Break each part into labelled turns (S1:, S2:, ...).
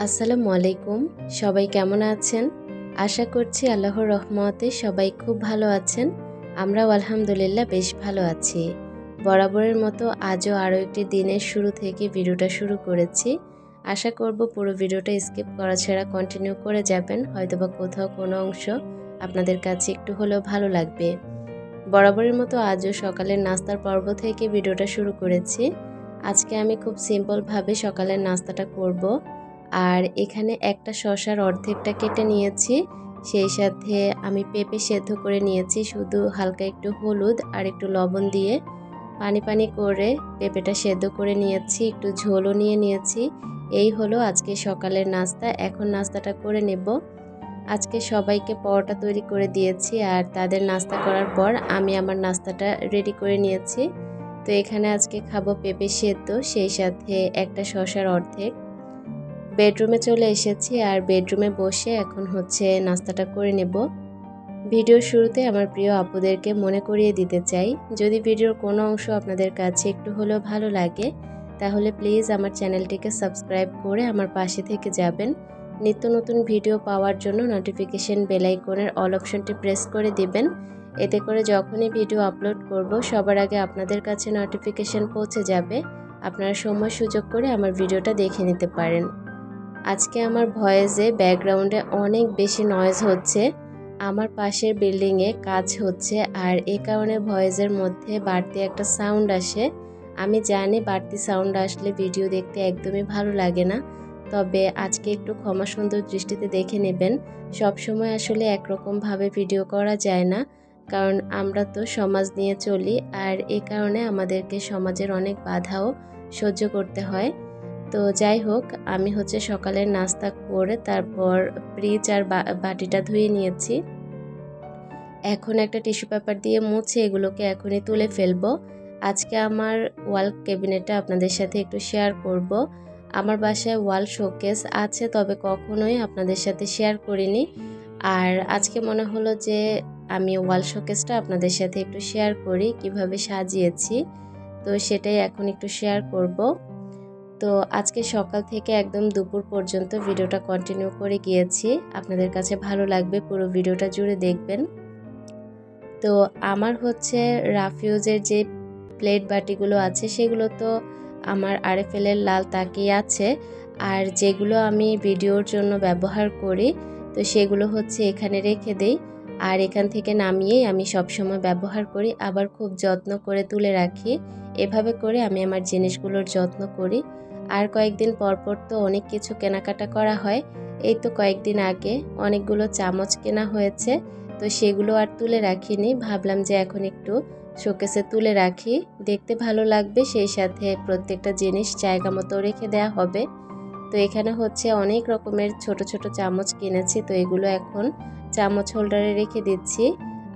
S1: আসসালামু আলাইকুম। সবাই কেমন আছেন? আশা করছি আল্লাহর রহমতে সবাই খুব ভালো আছেন। আমরাও আলহামদুলিল্লাহ বেশ ভালো আছি। বরাবরের মতো আজও আরও একটি দিনের শুরু থেকে ভিডিওটা শুরু করেছি। আশা করব পুরো ভিডিওটা স্কিপ করা ছাড়া কন্টিনিউ করে যাবেন। হয়তোবা কোথাও কোনো অংশ আপনাদের কাছে একটু হলেও ভালো লাগবে। বরাবরের মতো আজও সকালের নাস্তার পর্ব থেকে ভিডিওটা শুরু করেছি। আজকে আমি খুব সিম্পলভাবে সকালের নাস্তাটা করব। আর এখানে একটা শসার অর্ধেকটা কেটে নিয়েছি, সেই সাথে আমি পেঁপে সেদ্ধ করে নিয়েছি শুধু হালকা একটু হলুদ আর একটু লবণ দিয়ে পানি পানি করে পেঁপেটা সেদ্ধ করে নিয়েছি, একটু ঝোলও নিয়ে নিয়েছি। এই হলো আজকে সকালের নাস্তা। এখন নাস্তাটা করে নেব। আজকে সবাইকে পরোটা তৈরি করে দিয়েছি আর তাদের নাস্তা করার পর আমি আমার নাস্তাটা রেডি করে নিয়েছি। তো এখানে আজকে খাবো পেঁপে সেদ্ধ, সেই সাথে একটা শসার অর্ধেক। বেডরুমে চলে এসেছি আর বেডরুমে বসে এখন হচ্ছে নাস্তাটা করে নেব। ভিডিওর শুরুতে আমার প্রিয় আপুদেরকে মনে করিয়ে দিতে চাই, যদি ভিডিওর কোনো অংশ আপনাদের কাছে একটু হলেও ভালো লাগে তাহলে প্লিজ আমার চ্যানেলটিকে সাবস্ক্রাইব করে আমার পাশে থেকে যাবেন। নিত্য নতুন ভিডিও পাওয়ার জন্য নোটিফিকেশন বেল আইকনের অল অপশনটি প্রেস করে দিবেন। এতে করে যখনই ভিডিও আপলোড করব সবার আগে আপনাদের কাছে নোটিফিকেশন পৌঁছে যাবে। আপনারা সময় সুযোগ করে আমার ভিডিওটা দেখে নিতে পারেন। আজকে আমার ভয়েসে ব্যাকগ্রাউন্ডে অনেক বেশি নয়েজ হচ্ছে। আমার পাশের বিল্ডিংয়ে কাজ হচ্ছে আর এই কারণে ভয়েসের মধ্যে বাড়তি একটা সাউন্ড আসে। আমি জানি বাড়তি সাউন্ড আসলে ভিডিও দেখতে একদমই ভালো লাগে না, তবে আজকে একটু ক্ষমা সুন্দর দৃষ্টিতে দেখে নেবেন। সব সময় আসলে একরকমভাবে ভিডিও করা যায় না, কারণ আমরা তো সমাজ নিয়ে চলি আর এই কারণে আমাদেরকে সমাজের অনেক বাধাও সহ্য করতে হয়। তো যাই হোক, আমি হচ্ছে সকালের নাস্তা করে তারপর ফ্রিজ আর বাটিটা ধুয়ে নিয়েছি। এখন একটা টিস্যু পেপার দিয়ে মুছে এগুলোকে এখনই তুলে ফেলবো। আজকে আমার ওয়াল ক্যাবিনেটটা আপনাদের সাথে একটু শেয়ার করব। আমার বাসায় ওয়াল শোকেস আছে, তবে কখনোই আপনাদের সাথে শেয়ার করিনি। আর আজকে মনে হলো যে আমি ওয়াল শোকেসটা আপনাদের সাথে একটু শেয়ার করি, কিভাবে সাজিয়েছি। তো সেটাই এখন একটু শেয়ার করব। তো আজকে সকাল থেকে একদম দুপুর পর্যন্ত ভিডিওটা কন্টিনিউ করে গিয়েছি। আপনাদের কাছে ভালো লাগবে, পুরো ভিডিওটা জুড়ে দেখবেন। তো আমার হচ্ছে রাফিউজের যে প্লেট বাটিগুলো আছে সেগুলো তো আমার আরএফএলের লাল তাকিয়ে আছে, আর যেগুলো আমি ভিডিওর জন্য ব্যবহার করি তো সেগুলো হচ্ছে এখানে রেখে দেই। আর এখান থেকে নামিয়েই আমি সবসময় ব্যবহার করি, আবার খুব যত্ন করে তুলে রাখি। এভাবে করে আমি আমার জিনিসগুলোর যত্ন করি। আর কয়েকদিন পরপর তো অনেক কিছু কেনাকাটা করা হয়। এই তো কয়েকদিন আগে অনেকগুলো চামচ কেনা হয়েছে, তো সেগুলো আর তুলে রাখিনি। ভাবলাম যে এখন একটু শোকেসে তুলে রাখি, দেখতে ভালো লাগবে, সেই সাথে প্রত্যেকটা জিনিস জায়গা মতো রেখে দেওয়া হবে। তো এখানে হচ্ছে অনেক রকমের ছোট ছোট চামচ কিনেছি, তো এগুলো এখন চামচ হোল্ডারে রেখে দিচ্ছি।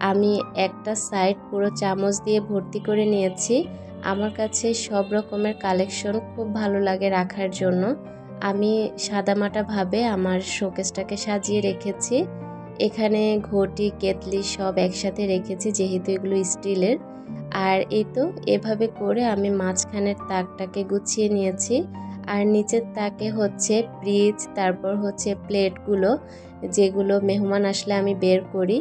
S1: আমি একটা সাইড পুরো চামচ দিয়ে ভর্তি করে নিয়েছি। আমার কাছে সব রকমের কালেকশন খুব ভালো লাগে রাখার জন্য। আমি সাদামাটাভাবে আমার শোকেসটাকে সাজিয়ে রেখেছি। এখানে ঘটি কেতলি সব একসাথে রেখেছি, যেহেতু এগুলো স্টিলের। আর এই তো এভাবে করে আমি মাঝখানের তাকটাকে গুছিয়ে নিয়েছি। আর নিচের তাকে হচ্ছে ফ্রিজ, তারপর হচ্ছে প্লেটগুলো, যেগুলো মেহমান আসলে আমি বের করি।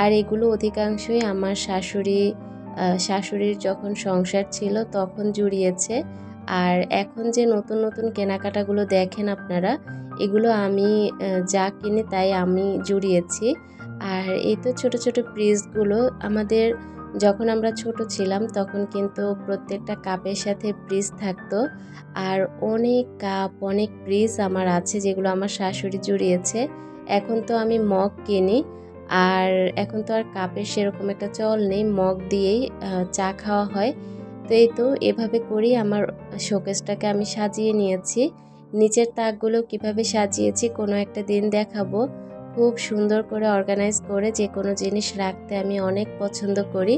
S1: আর এগুলো অধিকাংশই আমার শাশুড়ির যখন সংসার ছিল তখন জুড়িয়েছে। আর এখন যে নতুন নতুন কেনাকাটাগুলো দেখেন আপনারা, এগুলো আমি যা কিনি তাই আমি জুড়িয়েছি। আর এই তো ছোট ছোট ফ্রিজগুলো আমাদের যখন আমরা ছোট ছিলাম তখন কিন্তু প্রত্যেকটা কাপের সাথে ফ্রিজ থাকতো। আর অনেক কাপ অনেক ফ্রিজ আমার আছে যেগুলো আমার শাশুড়ি জুড়িয়েছে। এখন তো আমি মগ কিনি, আর এখন তো আর কাপের সেরকম একটা চল নেই, মগ দিয়েই চা খাওয়া হয়। তো এই তো এভাবে করেই আমার শোকেসটাকে আমি সাজিয়ে নিয়েছি। নিচের তাকগুলো কিভাবে সাজিয়েছি কোনো একটা দিন দেখাবো। খুব সুন্দর করে অর্গানাইজ করে যে কোনো জিনিস রাখতে আমি অনেক পছন্দ করি।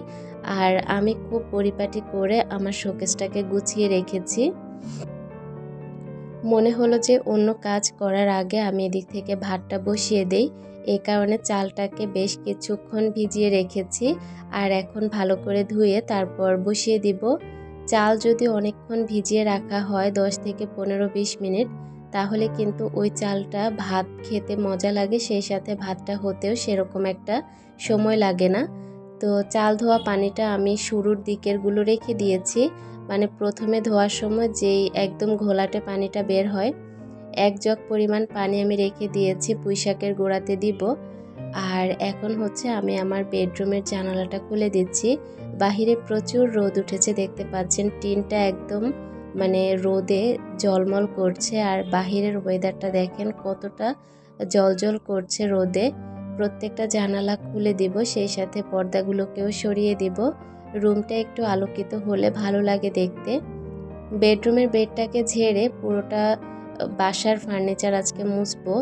S1: আর আমি খুব পরিপাটি করে আমার শোকেসটাকে গুছিয়ে রেখেছি। মনে হলো যে অন্য কাজ করার আগে আমি এদিক থেকে ভাতটা বসিয়ে দেই, এই কারণে চালটাকে বেশ কিছুক্ষণ ভিজিয়ে রেখেছি। আর এখন ভালো করে ধুয়ে তারপর বসিয়ে দিব। চাল যদি অনেকক্ষণ ভিজিয়ে রাখা হয় 10 থেকে 15-20 মিনিট, তাহলে কিন্তু ওই চালটা ভাত খেতে মজা লাগে, সেই সাথে ভাতটা হতেও সেরকম একটা সময় লাগে না। তো চাল ধোয়া পানিটা আমি শুরুর দিকেরগুলো রেখে দিয়েছি, মানে প্রথমে ধোয়ার সময় যেই একদম ঘোলাটে পানিটা বের হয় 1 জগ পরিমাণ পানি আমি রেখে দিয়েছি পুঁইশাকের গোড়াতে দিব। আর এখন হচ্ছে আমি আমার বেডরুমের জানালাটা খুলে দিচ্ছি। বাহিরে প্রচুর রোদ উঠেছে, দেখতে পাচ্ছেন টিনটা একদম মানে রোদে ঝলমল করছে। আর বাহিরের ওয়েদারটা দেখেন কতটা জ্বলজ্বল করছে রোদে। প্রত্যেকটা জানালা খুলে দিব, সেই সাথে পর্দাগুলোকেও সরিয়ে দিব। রুমটা একটু আলোকিত হলে ভালো লাগে দেখতে। বেডরুমের বেডটাকে ঝেড়ে পুরোটা বাসার ফার্নিচার আজকে মুছবো,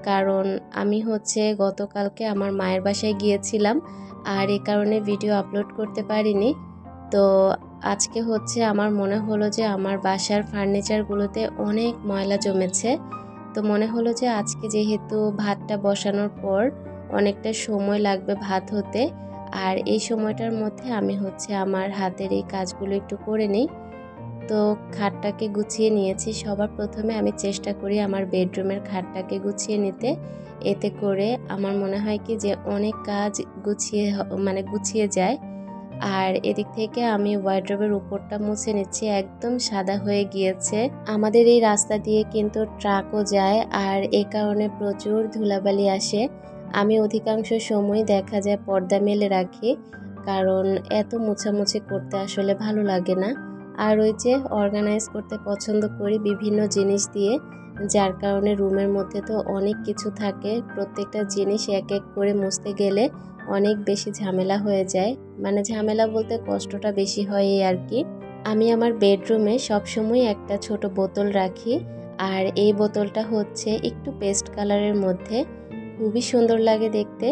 S1: কারণ আমি হচ্ছে গতকালকে আমার মায়ের বাসায় গিয়েছিলাম আর এই কারণে ভিডিও আপলোড করতে পারিনি। তো আজকে হচ্ছে আমার মনে হলো যে আমার বাসার ফার্নিচারগুলোতে অনেক ময়লা জমেছে। তো মনে হলো যে আজকে যেহেতু ভাতটা বসানোর পর অনেকটা সময় লাগবে ভাত হতে, আর এই সময়টার মধ্যে আমি হচ্ছে আমার হাতের এই কাজগুলো একটু করে নিই। তো খাটটাকে গুছিয়ে নিয়েছি। সবার প্রথমে আমি চেষ্টা করি আমার বেডরুমের খাটটাকে গুছিয়ে নিতে, এতে করে আমার মনে হয় কি যে অনেক কাজ গুছিয়ে যায়। আর এদিক থেকে আমি ওয়ার্ড্রোবের উপরটা মুছে নিচ্ছি, একদম সাদা হয়ে গিয়েছে। আমাদের এই রাস্তা দিয়ে কিন্তু ট্রাকও যায়, আর এই কারণে প্রচুর ধুলাবালি আসে। আমি অধিকাংশ সময় দেখা যায় পর্দা মেলে রাখি, কারণ এত মোছামুছি করতে আসলে ভালো লাগে না। আর ওই যে অর্গানাইজ করতে পছন্দ করি বিভিন্ন জিনিস দিয়ে, যার কারণে রুমের মধ্যে তো অনেক কিছু থাকে, প্রত্যেকটা জিনিস এক এক করে মুছতে গেলে অনেক বেশি ঝামেলা হয়ে যায়। মানে ঝামেলা বলতে কষ্টটা বেশি হয় এই আর কি। আমি আমার বেডরুমে সবসময় একটা ছোট বোতল রাখি, আর এই বোতলটা হচ্ছে একটু পেস্ট কালারের মধ্যে, খুবই সুন্দর লাগে দেখতে।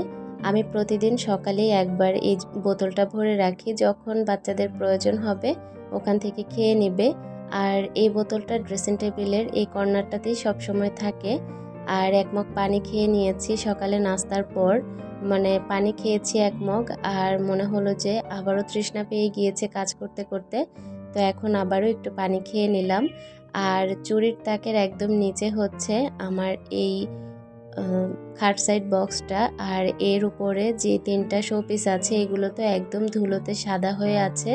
S1: আমি প্রতিদিন সকালেই একবার এই বোতলটা ভরে রাখি, যখন বাচ্চাদের প্রয়োজন হবে ওখান থেকে খেয়ে নেবে। আর এই বোতলটা ড্রেসিং টেবিলের এই কর্নারটাতেই সবসময় থাকে। আর 1 মগ পানি খেয়ে নিয়েছি সকালে নাস্তার পর, মানে পানি খেয়েছি 1 মগ, আর মনে হলো যে আবারও তৃষ্ণা পেয়ে গিয়েছে কাজ করতে করতে, তো এখন আবারও একটু পানি খেয়ে নিলাম। আর চুরির তাকের একদম নিচে হচ্ছে আমার এই খাট সাইড বক্সটা, আর এর উপরে যে 3টা শোপিস আছে এগুলো তো একদম ধুলোতে সাদা হয়ে আছে।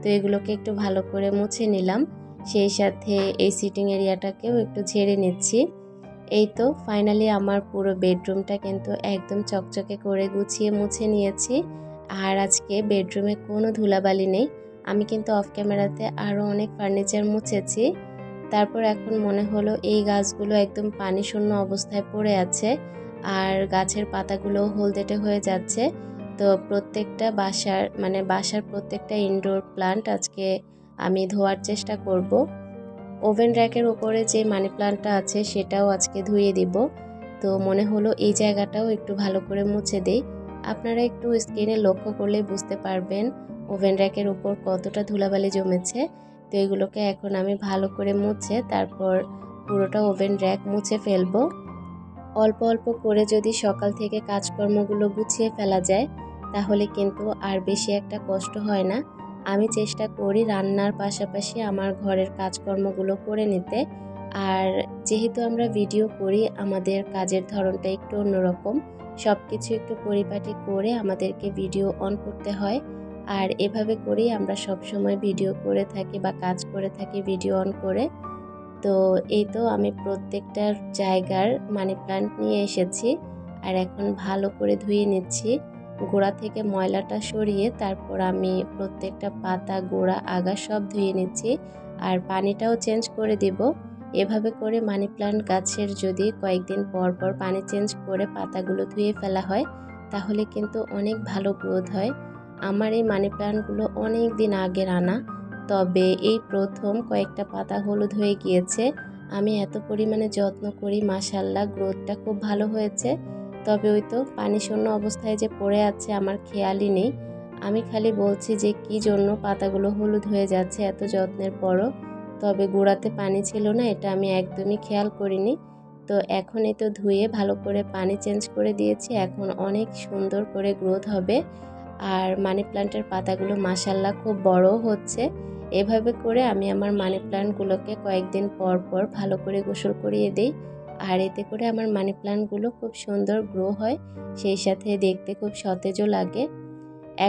S1: তো এগুলোকে একটু ভালো করে মুছে নিলাম, সেই সাথে এই সিটিং এরিয়াটাকেও একটু ঝেড়ে নিচ্ছি। এই তো ফাইনালি আমার পুরো বেডরুমটা কিন্তু একদম চকচকে করে গুছিয়ে মুছে নিয়েছি। আর আজকে বেডরুমে কোনো ধুলাবালি নেই। আমি কিন্তু অফ ক্যামেরাতে আরও অনেক ফার্নিচার মুছেছি। তারপর এখন মনে হলো এই গাছগুলো একদম পানি শূন্য অবস্থায় পড়ে আছে, আর গাছের পাতাগুলো হলদেটে হয়ে যাচ্ছে। তো প্রত্যেকটা বাসার প্রত্যেকটা ইনডোর প্লান্ট আজকে আমি ধোয়ার চেষ্টা করব। ওভেন র্যাকের উপরে যে মানি প্লান্টটা আছে সেটাও আজকে ধুয়ে দিব। তো মনে হলো এই জায়গাটাও একটু ভালো করে মুছে দেই। আপনারা একটু স্ক্রিনে লক্ষ্য করলে বুঝতে পারবেন ওভেন র্যাকের উপর কতটা ধুলাবালি জমেছে। তো এগুলোকে এখন আমি ভালো করে মুছে তারপর পুরোটা ওভেন র্যাক মুছে ফেলবো। অল্প অল্প করে যদি সকাল থেকে কাজকর্মগুলো গুছিয়ে ফেলা যায় তাহলে কিন্তু আর বেশি একটা কষ্ট হয় না। আমি চেষ্টা করি রান্নার পাশাপাশি আমার ঘরের কাজকর্মগুলো করে নিতে। আর যেহেতু আমরা ভিডিও করি আমাদের কাজের ধরনটা একটু অন্যরকম, সব কিছু একটু পরিপাটি করে আমাদেরকে ভিডিও অন করতে হয়। আর এভাবে করেই আমরা সব সময় ভিডিও করে থাকি বা কাজ করে থাকি ভিডিও অন করে। তো এই তো আমি প্রত্যেকটা জায়গার মানি প্ল্যান্ট নিয়ে এসেছি, আর এখন ভালো করে ধুয়ে নিচ্ছি। গোড়া থেকে ময়লাটা সরিয়ে তারপর আমি প্রত্যেকটা পাতা গোড়া আগা সব ধুয়ে নিচ্ছি, আর পানিটাও চেঞ্জ করে দিব। এভাবে করে মানি প্ল্যান্ট গাছের যদি কয়েকদিন পর পর পানি চেঞ্জ করে পাতাগুলো ধুয়ে ফেলা হয় তাহলে কিন্তু অনেক ভালো গ্রোথ হয়। আমার এই মানি প্ল্যান্টগুলো অনেক দিন আগের আনা, তবে এই প্রথম কয়েকটা পাতা হলুদ হয়ে গিয়েছে। আমি এত পরিমাণে যত্ন করি, মাশাআল্লাহ গ্রোথটা খুব ভালো হয়েছে। তবে ওই তো পানি শূন্য অবস্থায় যে পড়ে আছে আমার খেয়ালই নেই। আমি খালি বলছি যে কি জন্য পাতাগুলো হলুদ হয়ে যাচ্ছে এত যত্নের পরও, তবে গোড়াতে পানি ছিল না এটা আমি একদমই খেয়াল করিনি। তো এখন এই তো ধুয়ে ভালো করে পানি চেঞ্জ করে দিয়েছি, এখন অনেক সুন্দর করে গ্রোথ হবে। আর মানি প্ল্যান্টের পাতাগুলো মাশাআল্লাহ খুব বড় হচ্ছে। এভাবে করে আমি আমার মানি প্ল্যান্টগুলোকে কয়েকদিন পর পর ভালো করে গোসল করিয়ে দিই। আর এতে করে আমার মানি প্ল্যান্টগুলো খুব সুন্দর গ্রো হয়, সেই সাথে দেখতে খুব সতেজও লাগে।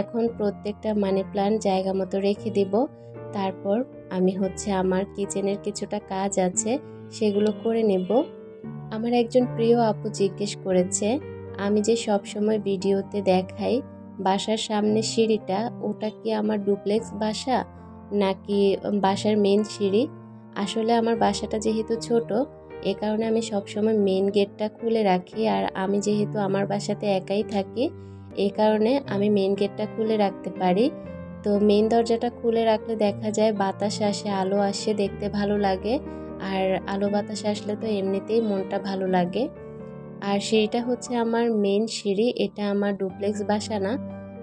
S1: এখন প্রত্যেকটা মানি প্ল্যান্ট জায়গা মতো রেখে দিব। তারপর আমি আমার কিচেনের কিছুটা কাজ আছে, সেগুলো করে নেব। আমার একজন প্রিয় আপু জিজ্ঞেস করেছে, আমি যে সব সময় ভিডিওতে দেখাই বাসার সামনে সিঁড়িটা, ওটা কি আমার ডুপ্লেক্স বাসা নাকি বাসার মেন সিঁড়ি? আসলে আমার বাসাটা যেহেতু ছোট, এ কারণে আমি সবসময় মেন গেটটা খুলে রাখি। আর আমি যেহেতু আমার বাসাতে একাই থাকি, এই কারণে আমি মেন গেটটা খুলে রাখতে পারি। তো মেন দরজাটা খুলে রাখলে দেখা যায় বাতাস আসে, আলো আসে, দেখতে ভালো লাগে। আর আলো বাতাস আসলে তো এমনিতেই মনটা ভালো লাগে। আর সিঁড়িটা আমার মেন সিঁড়ি, এটা আমার ডুপ্লেক্স বাসা না।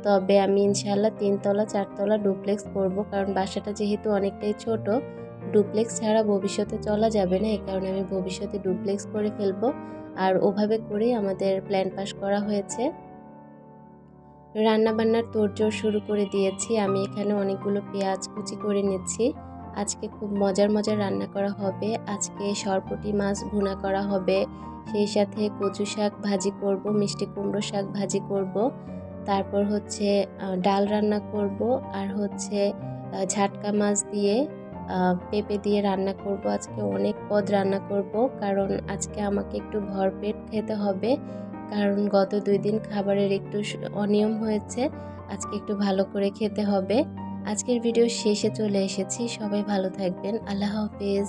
S1: তবে আমি ইনশাআল্লাহ 3 তলা 4 তলা ডুপ্লেক্স করব, কারণ বাসাটা যেহেতু অনেকটাই ছোট, ডুপ্লেক্স ছাড়া ভবিষ্যতে চলা যাবে না। এই কারণে আমি ভবিষ্যতে ডুপ্লেক্স করে ফেলবো। আর ওভাবে করেই আমাদের প্ল্যান পাস করা হয়েছে। রান্নাবান্নার তোড়জোড় শুরু করে দিয়েছি। আমি এখানে অনেকগুলো পেঁয়াজ কুচি করে নিচ্ছি। আজকে খুব মজার মজার রান্না করা হবে। আজকে সরপুঁটি মাছ ভুনা করা হবে, সেই সাথে কচু শাক ভাজি করব, মিষ্টি কুমড়ো শাক ভাজি করব। তারপর ডাল রান্না করব, আর ঝাটকা মাছ দিয়ে পেঁপে দিয়ে রান্না করব। আজকে অনেক পদ রান্না করব, কারণ আজকে আমাকে একটু ভরপেট খেতে হবে। কারণ গত 2 দিন খাবারের একটু অনিয়ম হয়েছে, আজকে একটু ভালো করে খেতে হবে। আজকের ভিডিও শেষে চলে এসেছি। সবাই ভালো থাকবেন। আল্লাহ হাফেজ।